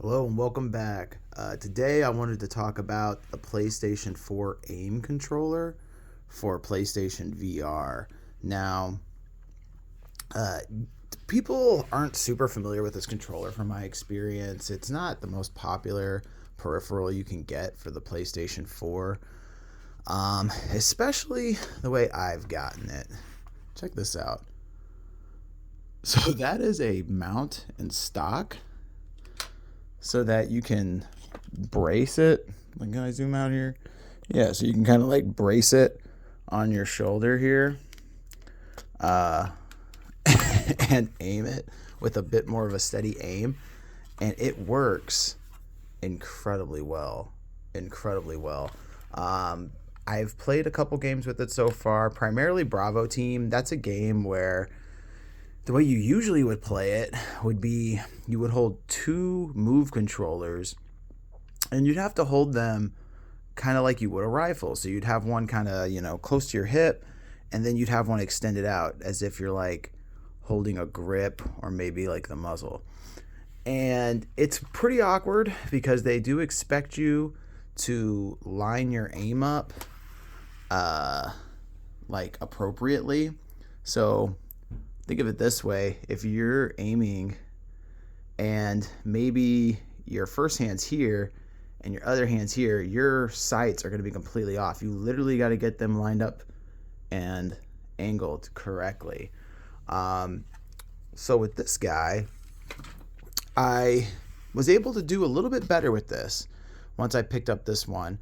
Hello and welcome back. Today I wanted to talk about the PlayStation 4 Aim controller for PlayStation VR. Now, uh, people aren't super familiar with this controller from my experience. It's not the most popular peripheral you can get for the PlayStation 4, especially the way I've gotten it. Check this out. So, that is a mount in stock so that you can brace it. Like, can I zoom out here? Yeah, so you can kind of like brace it on your shoulder here, uh, and aim it with a bit more of a steady aim, and it works incredibly well. Incredibly well. I've played a couple games with it so far, primarily Bravo Team. That's a game where the way you usually would play it would be you would hold two move controllers and you'd have to hold them kind of like you would a rifle. So you'd have one kind of, close to your hip, and then you'd have one extended out as if you're like holding a grip or maybe like the muzzle. And it's pretty awkward because they do expect you to line your aim up uh, like appropriately. So think of it this way: if you're aiming and maybe your first hand's here and your other hand's here, your sights are going to be completely off. You literally got to get them lined up and angled correctly. Um, so with this guy, I was able to do a little bit better with this once I picked up this one,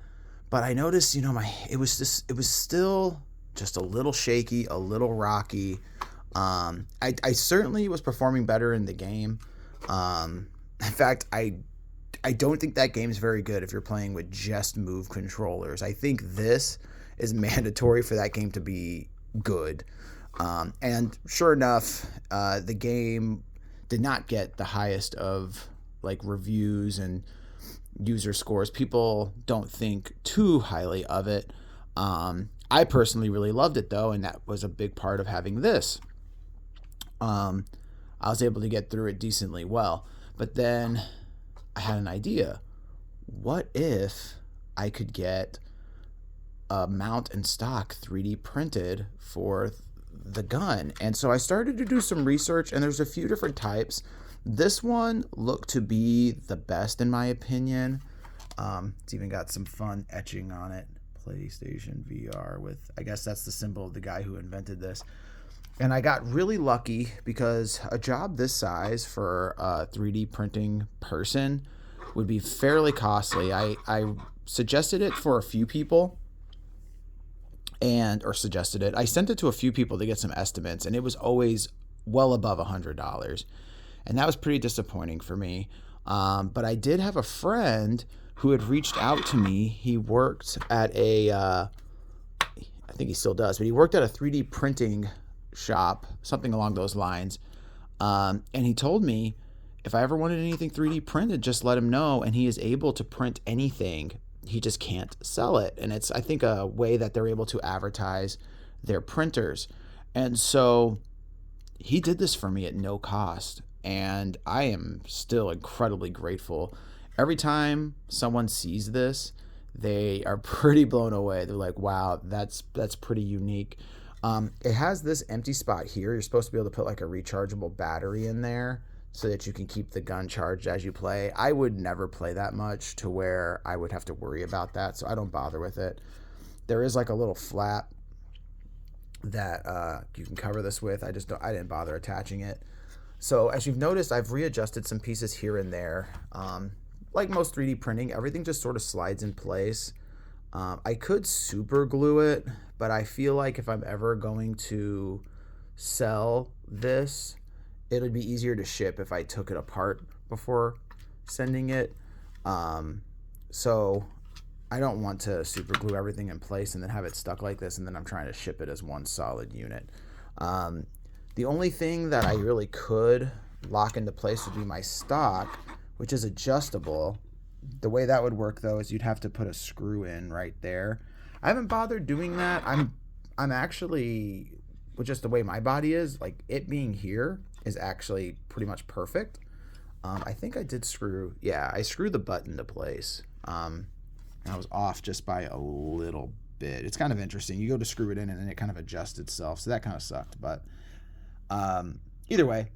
but I noticed, it was still just a little shaky, a little rocky. I certainly was performing better in the game. In fact, I don't think that game's very good if you're playing with just move controllers. I think this is mandatory for that game to be good. And sure enough, the game did not get the highest of like reviews and user scores. People don't think too highly of it. I personally really loved it though, and that was a big part of having this. I was able to get through it decently well. But then I had an idea. What if I could get a mount and stock 3D printed for the gun? And so I started to do some research, and there's a few different types. This one looked to be the best in my opinion. It's even got some fun etching on it. PlayStation VR with, I guess that's the symbol of the guy who invented this. And I got really lucky because a job this size for a 3D printing person would be fairly costly. I suggested it for a few people or suggested it. I sent it to a few people to get some estimates, and it was always well above $100. And that was pretty disappointing for me. But I did have a friend who had reached out to me. He worked at I think he still does, but he worked at a 3D printing shop, something along those lines. And he told me if I ever wanted anything 3D printed, just let him know. And he is able to print anything. He just can't sell it. And it's, I think, a way that they're able to advertise their printers. And so he did this for me at no cost. And I am still incredibly grateful. Every time someone sees this, they are pretty blown away. They're like, wow, that's pretty unique. It has this empty spot here. You're supposed to be able to put like a rechargeable battery in there so that you can keep the gun charged as you play. I would never play that much to where I would have to worry about that, so I don't bother with it. There is like a little flap that you can cover this with. I didn't bother attaching it. So as you've noticed, I've readjusted some pieces here and there. Like most 3D printing, everything just sort of slides in place. I could super glue it, but I feel like if I'm ever going to sell this, it would be easier to ship if I took it apart before sending it. So I don't want to super glue everything in place and then have it stuck like this, and then I'm trying to ship it as one solid unit. The only thing that I really could lock into place would be my stock, which is adjustable. The way that would work though is you'd have to put a screw in right there. I haven't bothered doing that. I'm actually, with just the way my body is, like it being here is actually pretty much perfect. I think I did screw, yeah, I screwed the button into place. And I was off just by a little bit. It's kind of interesting. You go to screw it in and then it kind of adjusts itself. So that kind of sucked. But either way,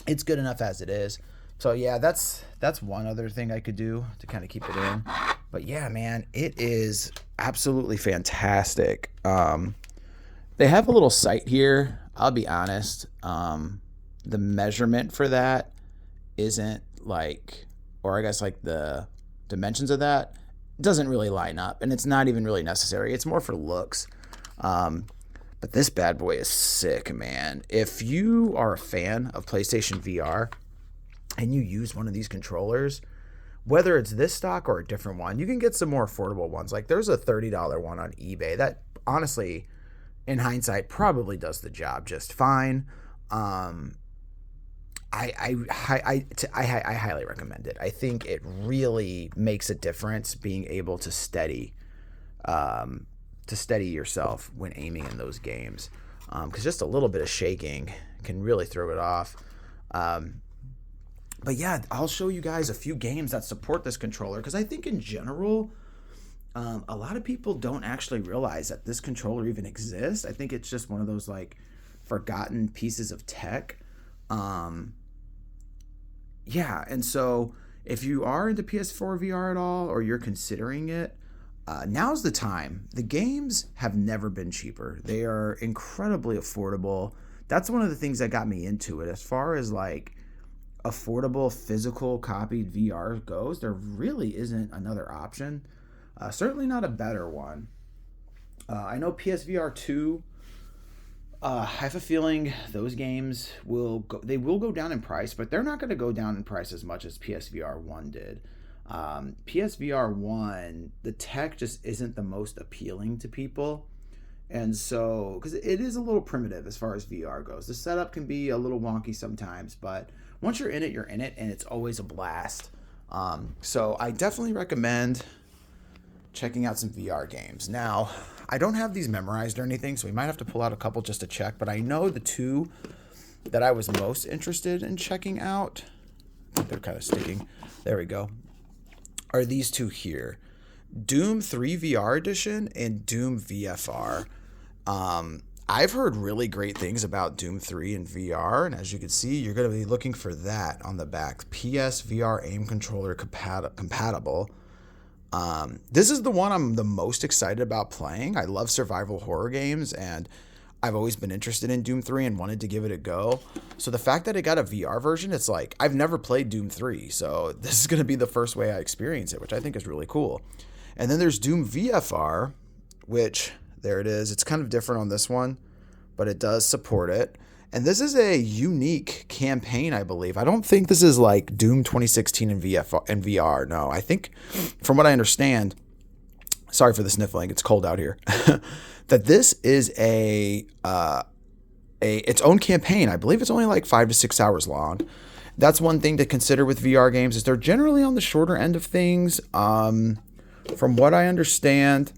it's good enough as it is. So yeah, that's one other thing I could do to kind of keep it in. But yeah, man, it is absolutely fantastic. They have a little sight here. I'll be honest. The measurement for that isn't like, or I guess like the dimensions of that doesn't really line up, and it's not even really necessary. It's more for looks. But this bad boy is sick, man. If you are a fan of PlayStation VR and you use one of these controllers, whether it's this stock or a different one, you can get some more affordable ones. Like there's a $30 one on eBay that honestly, in hindsight, probably does the job just fine. I highly recommend it. I think it really makes a difference being able to steady yourself when aiming in those games, because just a little bit of shaking can really throw it off. But yeah, I'll show you guys a few games that support this controller, because I think in general, a lot of people don't actually realize that this controller even exists. I think it's just one of those like forgotten pieces of tech. Yeah, and so if you are into PS4 VR at all, or you're considering it, now's the time. The games have never been cheaper. They are incredibly affordable. That's one of the things that got me into it. As far as like affordable physical copied VR goes, there really isn't another option. Certainly not a better one. I know PSVR 2, I have a feeling those games will go down in price, but they're not going to go down in price as much as PSVR 1 did. PSVR 1, the tech just isn't the most appealing to people. And so, because it is a little primitive as far as VR goes. The setup can be a little wonky sometimes, but once you're in it, and it's always a blast. So I definitely recommend checking out some VR games. Now, I don't have these memorized or anything, so we might have to pull out a couple just to check, but I know the two that I was most interested in checking out, I think they're kind of sticking, there we go, are these two here. Doom 3 VR Edition and Doom VFR. I've heard really great things about Doom 3 in VR, and as you can see, you're going to be looking for that on the back. PSVR Aim controller compatible. This is the one I'm the most excited about playing. I love survival horror games, and I've always been interested in Doom 3 and wanted to give it a go. So the fact that it got a VR version, it's like, I've never played Doom 3, so this is going to be the first way I experience it, which I think is really cool. And then there's Doom VFR, which, there it is. It's kind of different on this one, but it does support it. And this is a unique campaign, I believe. I don't think this is like Doom 2016 in VR. No, I think, from what I understand, sorry for the sniffling, it's cold out here, that this is its own campaign. I believe it's only like 5 to 6 hours long. That's one thing to consider with VR games, is they're generally on the shorter end of things. From what I understand,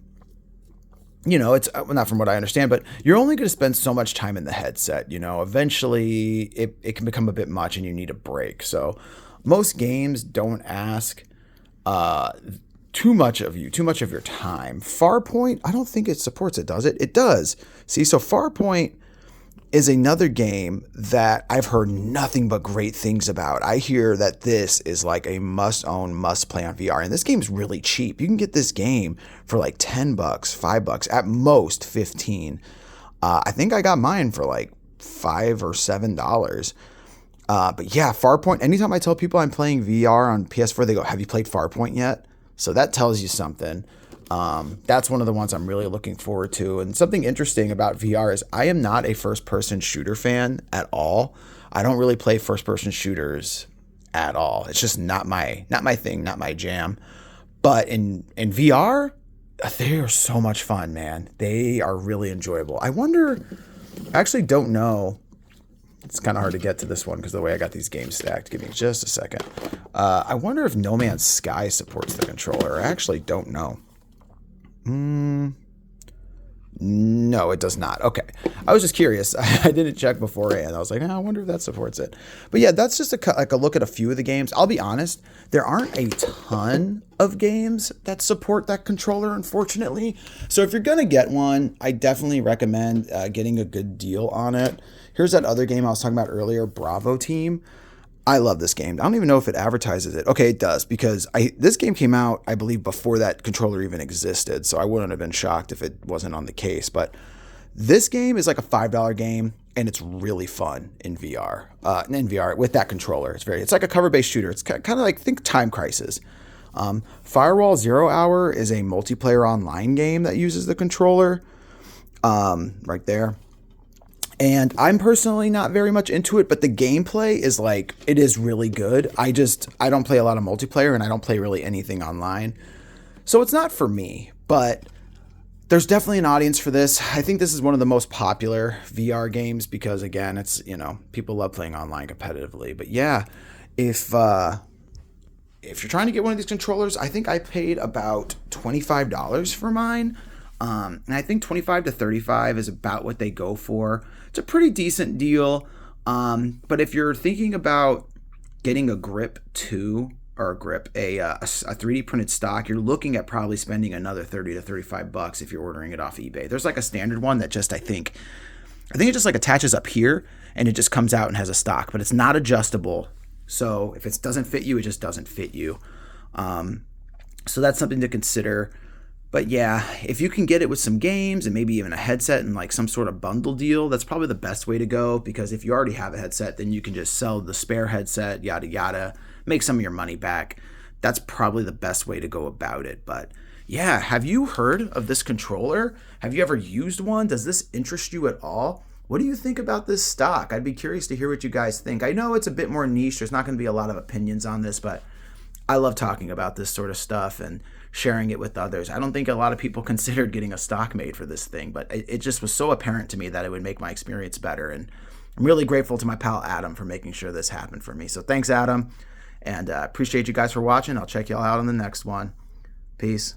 it's not from what I understand, but you're only going to spend so much time in the headset. Eventually it can become a bit much and you need a break. So most games don't ask too much of your time. Farpoint, I don't think it supports it, does it? It does. See, so Farpoint is another game that I've heard nothing but great things about. I hear that this is like a must-own, must-play on VR. And this game's really cheap. You can get this game for like $10, $5, at most 15. I think I got mine for like $5 or $7. But yeah, Farpoint, anytime I tell people I'm playing VR on PS4, they go, have you played Farpoint yet? So that tells you something. That's one of the ones I'm really looking forward to. And something interesting about VR is I am not a first-person shooter fan at all. I don't really play first-person shooters at all. It's just not my thing, not my jam. But in VR, they are so much fun, man. They are really enjoyable. I actually don't know. It's kind of hard to get to this one because of the way I got these games stacked. Give me just a second. I wonder if No Man's Sky supports the controller. I actually don't know. No No, it does not. Okay. I was just curious. I didn't check beforehand. I was like, I wonder if that supports it. But yeah, that's just a look at a few of the games. I'll be honest, there aren't a ton of games that support that controller, unfortunately. So if you're going to get one, I definitely recommend getting a good deal on it. Here's that other game I was talking about earlier, Bravo Team. I love this game. I don't even know if it advertises it. Okay, it does, because this game came out, I believe, before that controller even existed, so I wouldn't have been shocked if it wasn't on the case. But this game is like a $5 game, and it's really fun in VR. In VR with that controller, it's like a cover-based shooter. It's kind of like, think Time Crisis. Firewall Zero Hour is a multiplayer online game that uses the controller. Right there. And I'm personally not very much into it, but the gameplay is like, it is really good. I don't play a lot of multiplayer, and I don't play really anything online. So it's not for me, but there's definitely an audience for this. I think this is one of the most popular VR games because, again, it's, people love playing online competitively. But yeah, if you're trying to get one of these controllers, I think I paid about $25 for mine. And I think 25 to 35 is about what they go for. It's a pretty decent deal. But if you're thinking about getting a grip 2 or a 3D printed stock, you're looking at probably spending another 30 to 35 bucks if you're ordering it off eBay. There's like a standard one that just, I think it just like attaches up here and it just comes out and has a stock, but it's not adjustable. So if it doesn't fit you, it just doesn't fit you. So that's something to consider. But yeah, if you can get it with some games and maybe even a headset and like some sort of bundle deal, that's probably the best way to go, because if you already have a headset, then you can just sell the spare headset, yada yada, make some of your money back. That's probably the best way to go about it. But yeah, have you heard of this controller? Have you ever used one? Does this interest you at all? What do you think about this stock? I'd be curious to hear what you guys think. I know it's a bit more niche. There's not going to be a lot of opinions on this, but I love talking about this sort of stuff and sharing it with others. I don't think a lot of people considered getting a stock made for this thing, but it just was so apparent to me that it would make my experience better. And I'm really grateful to my pal Adam for making sure this happened for me. So thanks, Adam. And appreciate you guys for watching. I'll check y'all out on the next one. Peace.